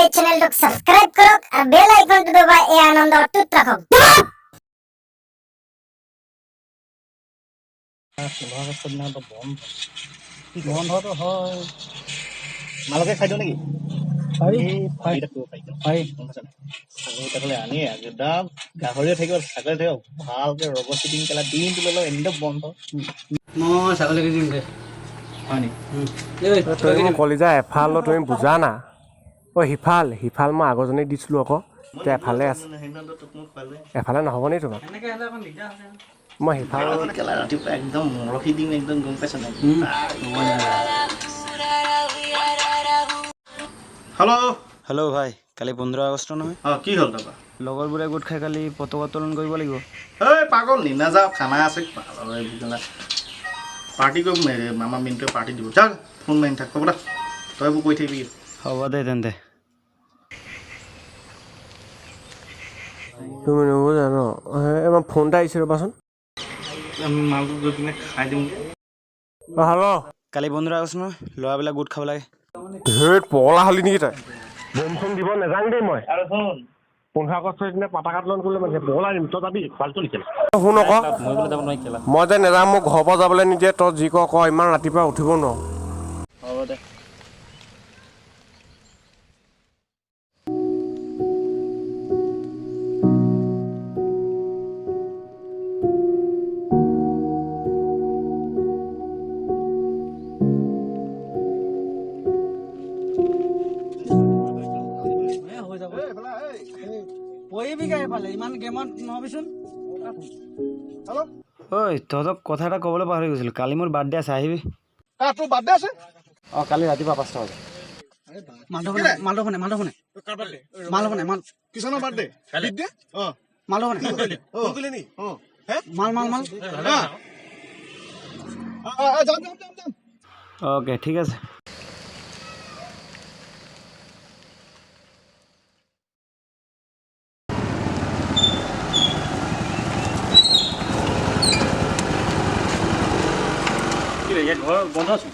এই চ্যানেলটোক সাবস্ক্ৰাইব কৰক আৰু বেল আইকনটো দবাই এই আনন্দ অটুট ৰাখক। বন্ধটো হয় মালকে খাই দিওঁ নেকি? ছাগলী আনি একদম গাহৰিয়ে থাকিব ছাগলী থাকিব ভালকে ৰব চিটিং পেলাই দিনটো লৈ লওঁ একদম বন্ধ। মই ছাগলী দিম দে হয় তুমি কলিজা এফাল তুমি বুজা না সিফাল মই আগৰজনীক দিছিলোঁ আকৌ এতিয়া এফালে আছে এফালে নহ'ব নি তোমাক মই সিফাল ৰাতিপুৱা একদম ৰখি দিম একদম গম পাইছ নাই। হেল্ল' হেল্ল' ভাই কালি 15 আগষ্ট নহয় অঁ কি হ'ল তাৰপৰা? লগৰবোৰে গোট খাই কালি পতাকা উত্তোলন কৰিব লাগিব। এই পাগল নি নাযাওঁ খানা আছে পাৰ্টি কৰিম আমাৰ মিনটোৱে পাৰ্টি দিব যাওক ফোন মাৰি থাক হ'ব দা তই এইবোৰ কৈ থাকিবি। হ'ব দে তেন্তে তুমি নুবুজা ন এবাৰ ফোন এটা আহিছে ৰ'বাচোন। মালটো গৈ পিনে খাই দিম। অঁ হেল্ল' কালি 15 আগষ্ট নহয় ল'ৰাবিলাক গোট খাব লাগে। ধেৰ পগলা হ'লি নেকি তই বম চম দিব নাজানো দেই মই আৰু শুন 15 আগষ্টৰ দিনা পতাকা উত্তোলন কৰিলে মানে পগলা দিম তই যাবি ফাল্টু নেকি শুন আকৌ মই যে নেযাম মোক ঘৰৰ পৰা যাবলৈ নিদিয়ে তই যি ক ইমান ৰাতিপুৱা উঠিব নোৱাৰো। হ'ব দে ইমান গেমত নহবিচোন। ঐ তহঁতক কথা এটা ক'বলৈ পাহৰি গৈছিলোঁ কালি মোৰ বাৰ্থডে আছে আহিবি। তোৰ বাৰ্থডে আছে? অঁ কালি ৰাতিপুৱা 5টা বজাত কিষাণৰ বাৰ্থডে অঁ অ'কে ঠিক আছে। ঘৰ বন্ধ আছে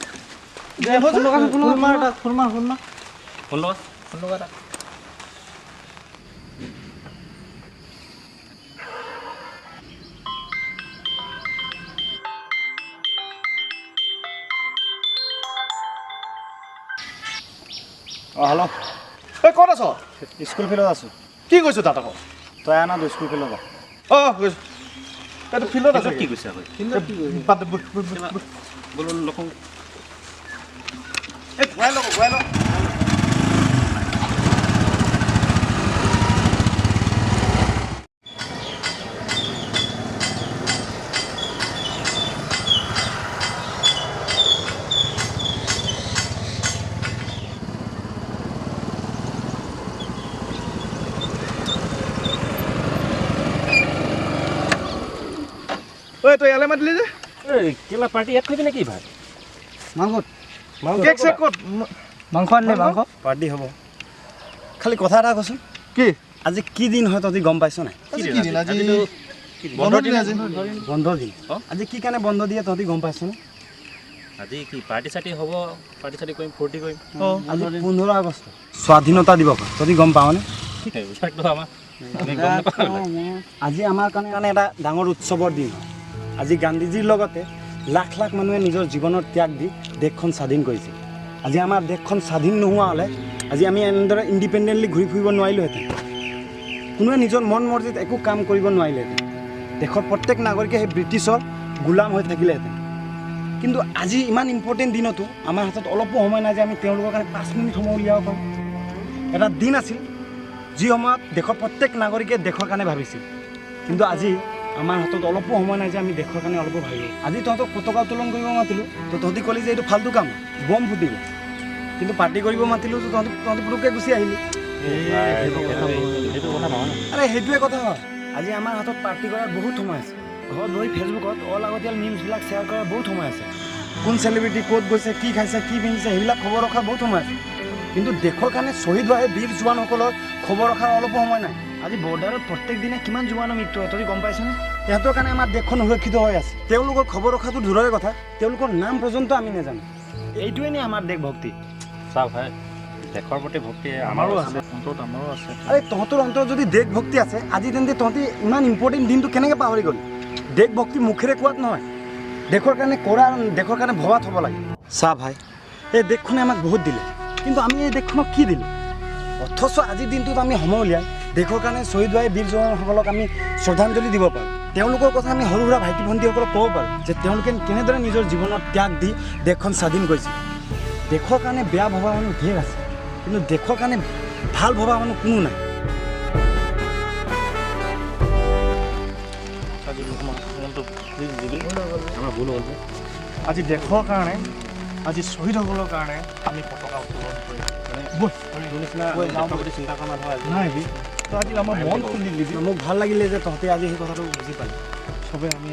অঁ হেল্ল' এই ক'ত আছ? স্কুল ফিল্ডত আছোঁ। কি কৈছোঁ তাত আকৌ? তই আনা তো স্কুল ফিল্ডত অঁ গৈছোঁ এইটো ফিল্ডত আছে কি কৈছে আকৌ এই ঘূৰাই লওক ঐ তই ইয়ালৈ মাতিলি যে কেলা পাৰ্টি ইয়াত কৰিবি নেকি ভাই কেক চেক ক'ত? মাংস আনিলে মাংস পাৰ্টি হ'ব। খালি কথা এটা কচোন কি আজি কি দিন হয় তহঁতি গম পাইছ নাই? বন্ধৰ দিন আজি বন্ধ দিন আজি কি কাৰণে বন্ধ দিয়ে তহঁতি গম পাইছনে? আজি কি পাৰ্টি চাৰ্টি হ'ব পাৰ্টি চাৰ্টি কৰিম ফূৰ্তি কৰিম আজি 15 আগষ্ট স্বাধীনতা দিৱস তহঁতি গম পাৱনে? আজি আমাৰ কাৰণে এটা ডাঙৰ উৎসৱৰ দিন। আজি গান্ধীজীৰ লগতে লাখ লাখ মানুহে নিজৰ জীৱনৰ ত্যাগ দি দেশখন স্বাধীন কৰিছিল। আজি আমাৰ দেশখন স্বাধীন নোহোৱা হ'লে আজি আমি এনেদৰে ইণ্ডিপেণ্ডেণ্টলি ঘূৰি ফুৰিব নোৱাৰিলোহেঁতেন। কোনোৱে নিজৰ মন মৰ্জিত একো কাম কৰিব নোৱাৰিলেহেঁতেন। দেশৰ প্ৰত্যেক নাগৰিকে সেই ব্ৰিটিছৰ গোলাম হৈ থাকিলেহেঁতেন। কিন্তু আজি ইমান ইম্পৰ্টেণ্ট দিনতো আমাৰ হাতত অলপো সময় নাই যে আমি তেওঁলোকৰ কাৰণে 5 মিনিট সময় উলিয়াব পাৰোঁ। এটা দিন আছিল যি সময়ত দেশৰ প্ৰত্যেক নাগৰিকে দেশৰ কাৰণে ভাবিছিল। কিন্তু আজি আমাৰ হাতত অলপো সময় নাই যে আমি দেশৰ কাৰণে অলপো ভাবিলোঁ। আজি তহঁতক পতাকা উত্তোলন কৰিব মাতিলোঁ তো তহঁতি ক'লি যে এইটো ফাল্টু কাম বম ফুটিব। কিন্তু পাৰ্টি কৰিব মাতিলোঁ তো তহঁতি পুৰুষকৈ গুচি আহিলি। আৰে সেইটোৱে কথা হয়। আজি আমাৰ হাতত পাৰ্টি কৰাৰ বহুত সময় আছে। ঘৰত বহি ফেচবুকত অলাগতিয়াল নিউজবিলাক শ্বেয়াৰ কৰাৰ বহুত সময় আছে। কোন চেলিব্ৰিটি ক'ত গৈছে কি খাইছে কি পিন্ধিছে সেইবিলাক খবৰ ৰখাৰ বহুত সময় আছে। কিন্তু দেশৰ কাৰণে শ্বহীদ হোৱা বীৰ জোৱানসকলৰ খবৰ ৰখাৰ অলপো সময় নাই। আজি বৰ্ডাৰত প্ৰত্যেক দিনে কিমান জোৱানৰ মৃত্যু হয় তহঁতি গম পাইছনে? সিহঁতৰ কাৰণে আমাৰ দেশখন সুৰক্ষিত হৈ আছে। তেওঁলোকৰ খবৰ ৰখাটো দূৰৰে কথা তেওঁলোকৰ নাম পৰ্যন্ত আমি নাজানো। এইটোৱে নি আমাৰ দেশভক্তি। চাওক ভাই দেশৰ প্ৰতি ভক্তি আমাৰো আছে, অন্তৰত আমাৰো আছে। আৰে তহঁতৰ অন্তৰত যদি দেশ ভক্তি আছে আজি তেন্তে তহঁতি ইমান ইম্পৰ্টেণ্ট দিনটো কেনেকৈ পাহৰি গ'লি? দেশ ভক্তি মুখেৰে কোৱাত নহয়, দেশৰ কাৰণে কৰা আৰু দেশৰ কাৰণে ভবাত হ'ব লাগে। চা ভাই, এই দেশখনে আমাক বহুত দিলে, কিন্তু আমি এই দেশখনক কি দিলোঁ? অথচ আজিৰ দিনটোত আমি সময় উলিয়াই দেশৰ কাৰণে শ্বহীদ হোৱা বীৰ জোৱানসকলক আমি শ্ৰদ্ধাঞ্জলি দিব পাৰোঁ। তেওঁলোকৰ কথা আমি সৰু সুৰা ভাইটি ভণ্টিসকলক ক'ব পাৰোঁ যে তেওঁলোকে কেনেদৰে নিজৰ জীৱনত ত্যাগ দি দেশখন স্বাধীন কৰিছিল। দেশৰ কাৰণে বেয়া ভবা মানুহ ধেৰ আছে, কিন্তু দেশৰ কাৰণে ভাল ভবা মানুহ কোনো নাই। আমাৰ ভুল হ'ল। আজি দেশৰ কাৰণে, আজি শ্বহীদসকলৰ কাৰণে আমি পতাকা উত্তোলন কৰিম। চিন্তা কৰা নাই তই আজি আমাৰ মন খুলি দিবি। মোক ভাল লাগিলে যে তহঁতে আজি সেই কথাটো বুজি পালি। চবে আমি